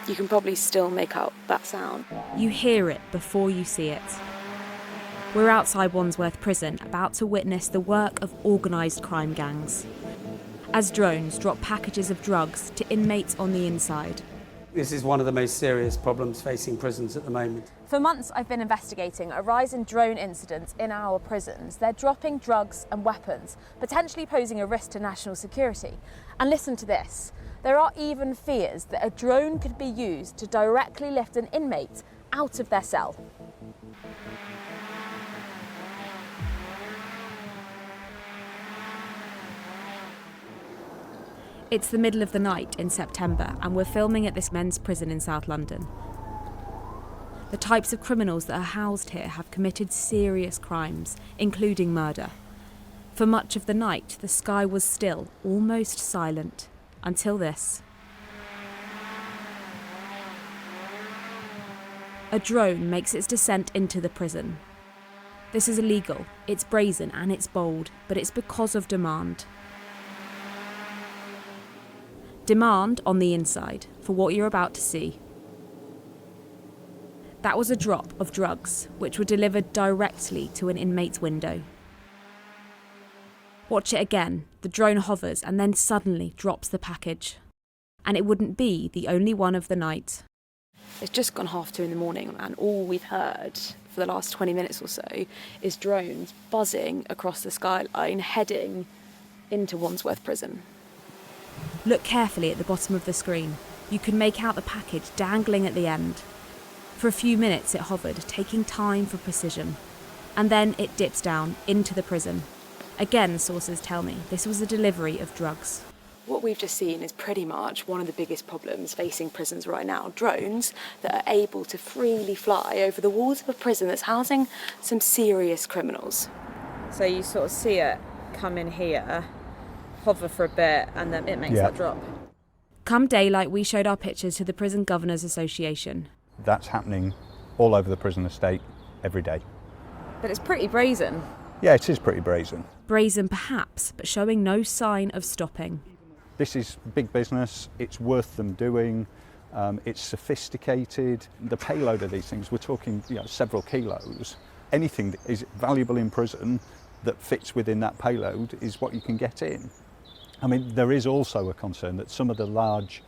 You can probably still make out that sound. You hear it before you see it. We're outside Wandsworth Prison, about to witness the work of organised crime gangs, as drones drop packages of drugs to inmates on the inside. This is one of the most serious problems facing prisons at the moment. For months I've been investigating a rise in drone incidents in our prisons. They're dropping drugs and weapons, potentially posing a risk to national security. And listen to this. There are even fears that a drone could be used to directly lift an inmate out of their cell. It's the middle of the night in September, and we're filming at this men's prison in South London. The types of criminals that are housed here have committed serious crimes, including murder. For much of the night, the sky was still, almost silent, until this. A drone makes its descent into the prison. This is illegal, it's brazen and it's bold, but it's because of demand. Demand on the inside for what you're about to see. That was a drop of drugs, which were delivered directly to an inmate's window. Watch it again. The drone hovers and then suddenly drops the package. And it wouldn't be the only one of the night. It's just gone 2:30 in the morning, and all we've heard for the last 20 minutes or so is drones buzzing across the skyline, heading into Wandsworth Prison. Look carefully at the bottom of the screen. You can make out the package dangling at the end. For a few minutes it hovered, taking time for precision. And then it dips down into the prison. Again, sources tell me, this was a delivery of drugs. What we've just seen is pretty much one of the biggest problems facing prisons right now. Drones that are able to freely fly over the walls of a prison that's housing some serious criminals. So you sort of see it come in here, hover for a bit, and then it makes that drop. Come daylight, we showed our pictures to the Prison Governors Association. That's happening all over the prison estate every day. But it's pretty brazen. Yeah, it is pretty brazen. Brazen perhaps, but showing no sign of stopping. This is big business, it's worth them doing, it's sophisticated. The payload of these things, we're talking several kilos. Anything that is valuable in prison that fits within that payload is what you can get in. I mean, there is also a concern that some of the large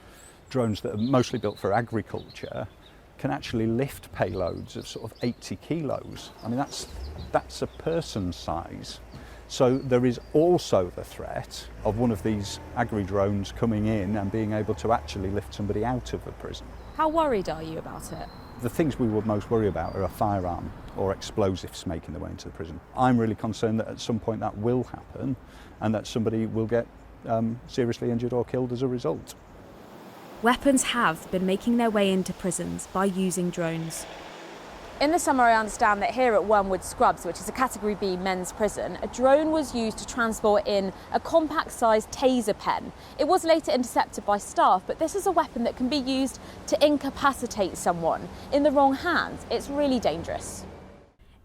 drones that are mostly built for agriculture can actually lift payloads of sort of 80 kilos. I mean, that's a person size. So there is also the threat of one of these agri-drones coming in and being able to actually lift somebody out of a prison. How worried are you about it? The things we would most worry about are a firearm or explosives making their way into the prison. I'm really concerned that at some point that will happen and that somebody will get seriously injured or killed as a result. Weapons have been making their way into prisons by using drones. In the summer, I understand that here at Wormwood Scrubs, which is a Category B men's prison, a drone was used to transport in a compact-sized taser pen. It was later intercepted by staff, but this is a weapon that can be used to incapacitate someone. In the wrong hands, it's really dangerous.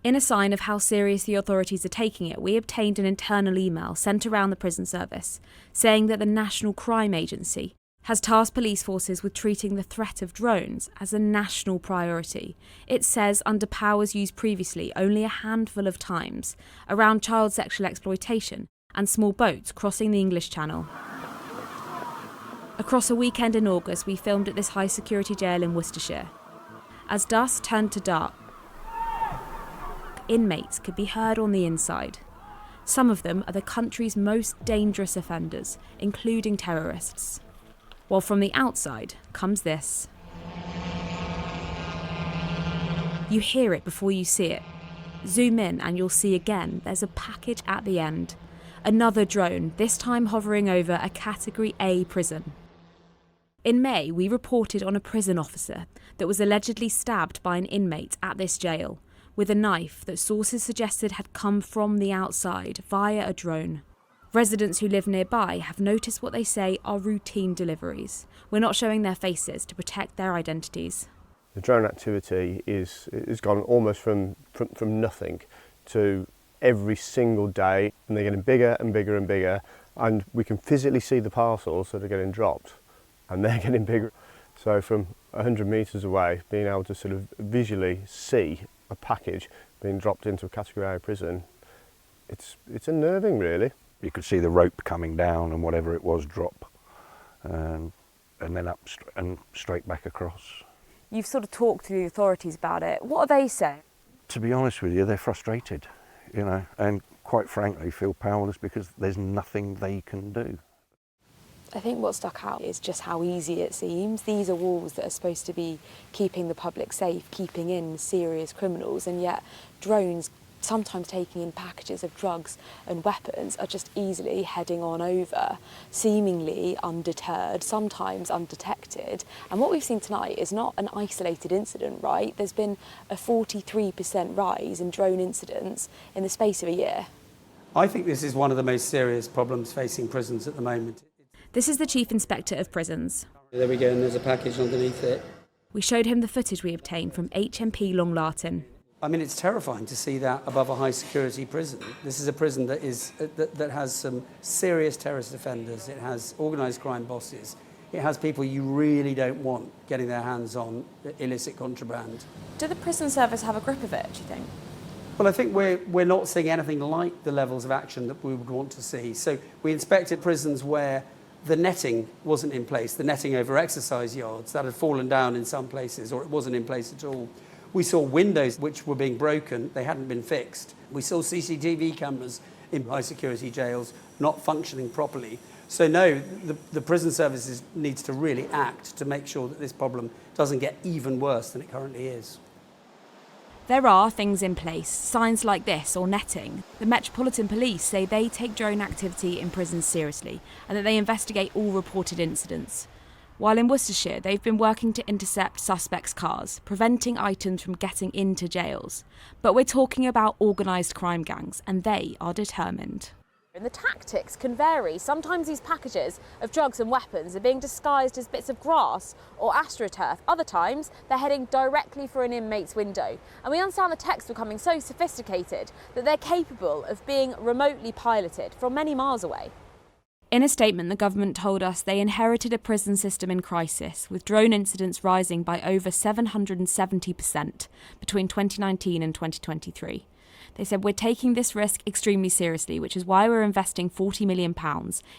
In a sign of how serious the authorities are taking it, we obtained an internal email sent around the prison service saying that the National Crime Agency has tasked police forces with treating the threat of drones as a national priority. It says under powers used previously only a handful of times around child sexual exploitation and small boats crossing the English Channel. Across a weekend in August, we filmed at this high security jail in Worcestershire. As dusk turned to dark, inmates could be heard on the inside. Some of them are the country's most dangerous offenders, including terrorists. While from the outside comes this. You hear it before you see it. Zoom in and you'll see again there's a package at the end. Another drone, this time hovering over a Category A prison. In May, we reported on a prison officer that was allegedly stabbed by an inmate at this jail with a knife that sources suggested had come from the outside via a drone. Residents who live nearby have noticed what they say are routine deliveries. We're not showing their faces to protect their identities. The drone activity is gone almost from nothing to every single day, and they're getting bigger and bigger and bigger, and we can physically see the parcels that are getting dropped, and they're getting bigger. So from 100 metres away, being able to sort of visually see a package being dropped into a Category A prison, it's unnerving, really. You could see the rope coming down and whatever it was drop, and then up and straight back across. You've sort of talked to the authorities about it. What are they saying? To be honest with you, they're frustrated, you know, and quite frankly feel powerless because there's nothing they can do. I think what stuck out is just how easy it seems. These are walls that are supposed to be keeping the public safe, keeping in serious criminals, and yet drones, sometimes taking in packages of drugs and weapons, are just easily heading on over, seemingly undeterred, sometimes undetected. And what we've seen tonight is not an isolated incident, right? There's been a 43% rise in drone incidents in the space of a year. I think this is one of the most serious problems facing prisons at the moment. This is the Chief Inspector of Prisons. There we go, and there's a package underneath it. We showed him the footage we obtained from HMP Long Lartin. I mean, it's terrifying to see that above a high-security prison. This is a prison that has some serious terrorist offenders. It has organised crime bosses. It has people you really don't want getting their hands on illicit contraband. Do the prison service have a grip of it, do you think? Well, I think we're not seeing anything like the levels of action that we would want to see. So we inspected prisons where the netting wasn't in place, the netting over exercise yards, that had fallen down in some places, or it wasn't in place at all. We saw windows which were being broken, they hadn't been fixed. We saw CCTV cameras in high security jails not functioning properly. So no, the prison services needs to really act to make sure that this problem doesn't get even worse than it currently is. There are things in place, signs like this or netting. The Metropolitan Police say they take drone activity in prisons seriously and that they investigate all reported incidents. While in Worcestershire, they've been working to intercept suspects' cars, preventing items from getting into jails. But we're talking about organised crime gangs, and they are determined. And the tactics can vary. Sometimes these packages of drugs and weapons are being disguised as bits of grass or astroturf. Other times, they're heading directly for an inmate's window. And we understand the tech's becoming so sophisticated that they're capable of being remotely piloted from many miles away. In a statement, the government told us they inherited a prison system in crisis, with drone incidents rising by over 770% between 2019 and 2023. They said, we're taking this risk extremely seriously, which is why we're investing £40 million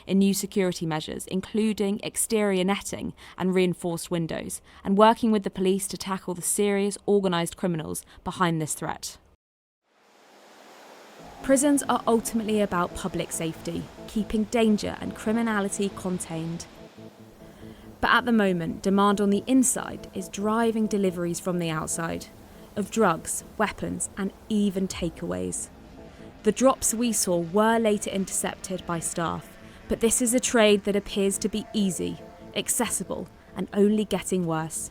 in new security measures, including exterior netting and reinforced windows, and working with the police to tackle the serious organised criminals behind this threat. Prisons are ultimately about public safety, keeping danger and criminality contained. But at the moment, demand on the inside is driving deliveries from the outside, of drugs, weapons, and even takeaways. The drops we saw were later intercepted by staff, but this is a trade that appears to be easy, accessible, and only getting worse.